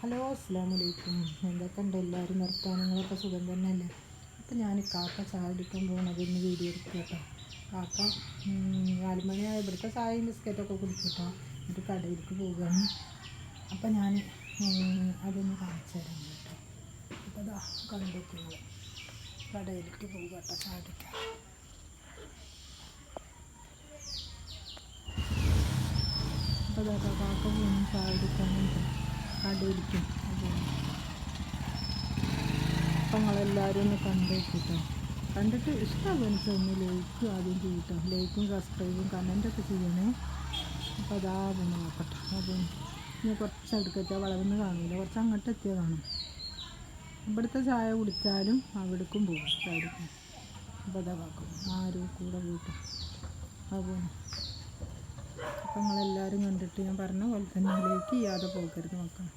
Hello അസ്സലാമലൈക്കും. എന്തൊക്കെയുണ്ട് എല്ലാവരും വർത്താനങ്ങളൊക്കെ സുഖം തന്നെയല്ലേ? അപ്പോൾ ഞാൻ കാക്ക ചായ കുടിക്കാൻ പോകുന്നതൊന്ന് വീഡിയോ എടുക്കുക കേട്ടോ. കാക്ക 4 മണിയായ ഇവിടുത്തെ ചായയും ബിസ്ക്കറ്റൊക്കെ കുടിച്ചിട്ടോ എന്നിട്ട് കടയിലേക്ക് പോവുകയാണ്. അപ്പോൾ ഞാൻ അതൊന്ന് കാണിച്ചു തരാം കേട്ടോ. അപ്പോൾ അതാ കണ്ടിട്ട് കടയിലേക്ക് പോകുക കേട്ടോ ചായ കുടിക്കാൻ. അപ്പോൾ അതാ കാക്ക പോകുന്നു ചായ കുടിക്കാനുണ്ട് കടയിലേക്കും. അപ്പം നിങ്ങളെല്ലാവരും ഒന്ന് കണ്ടേക്കിട്ടോ. കണ്ടിട്ട് ഇഷ്ടമാകുമെന്ന് ഒന്ന് ലൈക്ക് ആദ്യം ചെയ്യട്ടോ. ലൈക്കും സബ്സ്ക്രൈബും കമൻറ്റൊക്കെ ചെയ്യണേ. അപ്പോൾ അതാ ഒന്ന് നോക്കട്ടെ. അപ്പം ഇനി കുറച്ച് അടുക്കച്ചാൽ വളർന്ന് കാണില്ല, കുറച്ച് അങ്ങോട്ട് എത്തിയാൽ കാണും. ഇവിടുത്തെ ചായ കുടിച്ചാലും അവിടേക്കും പോകും ചായ കുടിക്കും. അപ്പോൾ അതാ കാക്കും ആരും കൂടെ പോയിട്ട് അപ്പോൾ നിങ്ങളെല്ലാവരും കണ്ടിട്ട് ഞാൻ പറഞ്ഞ പോലെ തന്നെ ലൈക്ക് ചെയ്യാതെ പോകരുത് നോക്കണം.